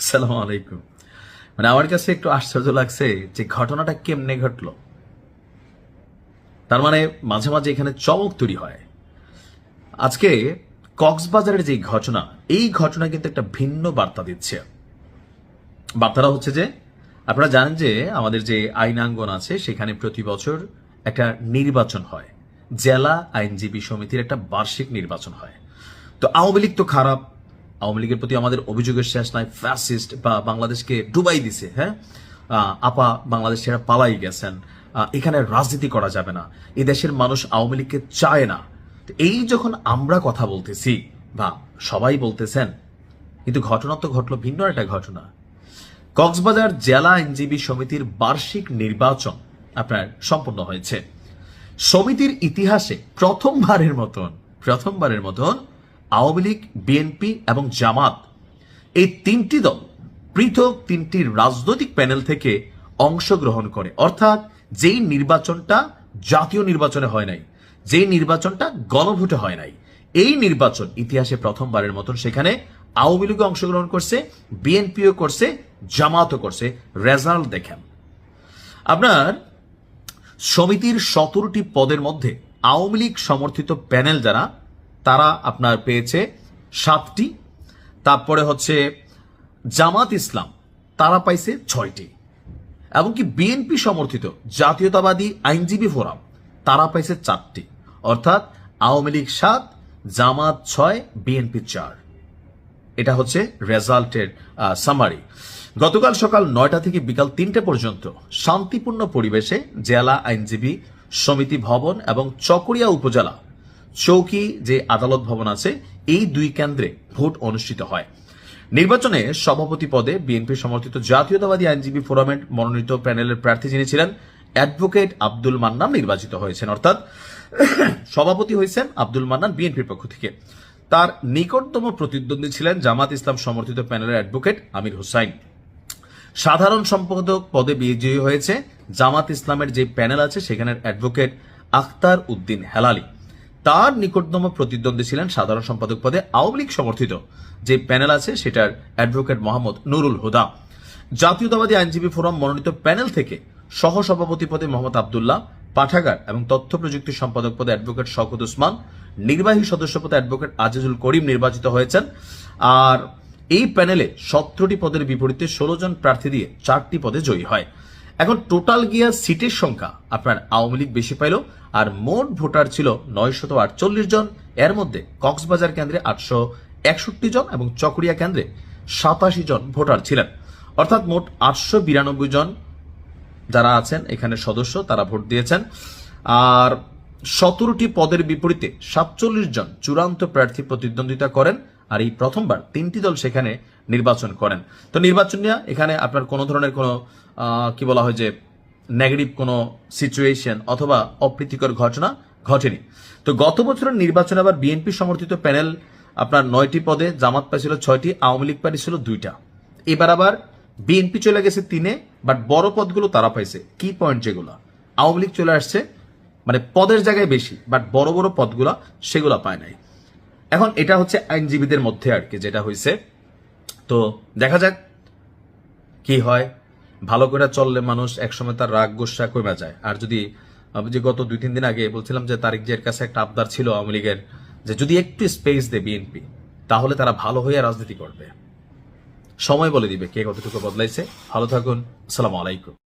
আসসালামু আলাইকুম। মানে আমার কাছে একটু আশ্চর্য লাগছে যে ঘটনাটা কেমনে ঘটলো। তার মানে মাঝে মাঝে এখানে চমক তৈরি হয়। আজকে কক্সবাজারের যে ঘটনা, এই ঘটনা কিন্তু একটা ভিন্ন বার্তা দিচ্ছে। বার্তাটা হচ্ছে যে আপনারা জানেন যে আমাদের যে আইনাঙ্গন আছে সেখানে প্রতি বছর একটা নির্বাচন হয়। জেলা আইনজীবী সমিতির একটা বার্ষিক নির্বাচন হয়। তো আওয়ামী লীগ তো খারাপ, আওয়ামী লীগের প্রতি আমাদের অভিযোগের শেষ নাই, ফ্যাসিস্ট বা বাংলাদেশকে ডুবাই দিছে। হ্যাঁ, আপা বাংলাদেশ ছেড়ে পালাই গেছেন, এখানে রাজনীতি করা যাবে না, এই দেশের মানুষ আওয়ামী লীগকে চায় না। তো এই যখন আমরা কথা বলতেছি বা সবাই বলতেছেন, কিন্তু ঘটনা তো ঘটলো ভিন্ন একটা ঘটনা। কক্সবাজার জেলা আইনজীবী সমিতির বার্ষিক নির্বাচন আপনার সম্পন্ন হয়েছে। সমিতির ইতিহাসে প্রথমবারের মতন আওয়ামী লীগ, বিএনপি এবং জামাত, এই তিনটি দল পৃথক তিনটি রাজনৈতিক প্যানেল থেকে অংশগ্রহণ করে। অর্থাৎ যেই নির্বাচনটা জাতীয় নির্বাচনে হয় নাই, যেই নির্বাচনটা গণভোটে হয় নাই, এই নির্বাচন ইতিহাসে প্রথমবারের মতন সেখানে আওয়ামী লীগও অংশগ্রহণ করছে, বিএনপিও করছে, জামাতও করছে। রেজাল্ট দেখেন আপনার, সমিতির 17টি পদের মধ্যে আওয়ামী লীগ সমর্থিত প্যানেল যারা, তারা আপনার পেয়েছে 7টি। তারপরে হচ্ছে জামাত ইসলাম, তারা পাইছে 6টি। এমনকি বিএনপি সমর্থিত জাতীয়তাবাদী আইনজীবী ফোরাম, তারা পাইছে 4টি। অর্থাৎ আওয়ামী লীগ 7, জামাত 6, বিএনপি 4। এটা হচ্ছে রেজাল্টের সামারি। গতকাল সকাল 9টা থেকে বিকাল 3টে পর্যন্ত শান্তিপূর্ণ পরিবেশে জেলা আইনজীবী সমিতি ভবন এবং চকরিয়া উপজেলা চৌকি যে আদালত ভবন আছে, এই দুই কেন্দ্রে ভোট অনুষ্ঠিত হয়। নির্বাচনে সভাপতি পদে বিএনপি সমর্থিত জাতীয়তাবাদী আইনজীবী ফোরামের মনোনীত প্যানেলের প্রার্থী যিনি ছিলেন অ্যাডভোকেট আব্দুল মান্নান নির্বাচিত হয়েছেন। অর্থাৎ সভাপতি হয়েছেন আব্দুল মান্নান বিএনপির পক্ষ থেকে। তার নিকটতম প্রতিদ্বন্দ্বী ছিলেন জামাত ইসলাম সমর্থিত প্যানেলের অ্যাডভোকেট আমির হোসাইন। সাধারণ সম্পাদক পদে বিজয়ী হয়েছে জামাত ইসলামের যে প্যানেল আছে সেখানের অ্যাডভোকেট আখতার উদ্দিন হেলালি। তার নিকটতম প্রতিদ্বন্দ্বী ছিলেন সাধারণ সম্পাদক পদে আওয়ামী লীগ সমর্থিত যে প্যানেল আছে সেটার অ্যাডভোকেট মোহাম্মদ নুরুল হুদা। জাতীয়তাবাদী আইনজীবী ফোরাম মনোনীত প্যানেল থেকে সহসভাপতি পদে মোহাম্মদ আবদুল্লাহ, পাঠাগার এবং তথ্য প্রযুক্তি সম্পাদক পদে অ্যাডভোকেট শওকত উসমান, নির্বাহী সদস্য পদে অ্যাডভোকেট আজিজুল করিম নির্বাচিত হয়েছেন। আর এই প্যানেলে 17টি পদের বিপরীতে 16 জন প্রার্থী দিয়ে 4টি পদে জয়ী হয়। এখন টোটাল গিয়া সিটের সংখ্যা আপনার আওয়ামী লীগ বেশি পাইল, আর মোট ভোটার ছিল 948 জন। এর মধ্যে কক্সবাজার কেন্দ্রে 861 জন এবং চকরিয়া কেন্দ্রে 87 জন ভোটার ছিলেন। অর্থাৎ মোট 892 জন যারা আছেন এখানে সদস্য, তারা ভোট দিয়েছেন। আর 17টি পদের বিপরীতে 47 জন চূড়ান্ত প্রার্থী প্রতিদ্বন্দ্বিতা করেন। আর এই প্রথমবার 3টি দল সেখানে নির্বাচন করেন। তো নির্বাচন নিয়ে এখানে আপনার কোনো ধরনের কোনো কি বলা হয় যে নেগেটিভ কোনো সিচুয়েশন অথবা অপ্রীতিকর ঘটনা ঘটেনি। তো গত বছরের নির্বাচনে আবার বিএনপি সমর্থিত প্যানেল আপনার 9টি পদে, জামাত পাইছিল 6টি, আওয়ামী লীগ পাইছিল 2টা। এবার আবার বিএনপি চলে গেছে 3-এ, বাট বড় পদগুলো তারা পাইছে। কি পয়েন্ট যেগুলো, আওয়ামী লীগ চলে আসছে মানে পদের জায়গায় বেশি, বাট বড় বড় পদগুলা সেগুলা পায় নাই। এখন এটা হচ্ছে আইনজীবীদের মধ্যে আর কি যেটা হয়েছে। তো দেখা যাক কি হয়। ভালো করে চললে মানুষ একসময় তার রাগ গোসা কমে যায়। আর যদি যে গত 2-3 দিন আগে বলছিলাম যে তারিক জিয়ার কাছে একটা আবদার ছিল আওয়ামী লীগের, যে যদি একটু স্পেস দেয় বিএনপি, তাহলে তারা ভালো হয়ে রাজনীতি করবে। সময় বলে দিবে কে কতটুকু বদলাইছে। ভালো থাকুন, আসসালামু আলাইকুম।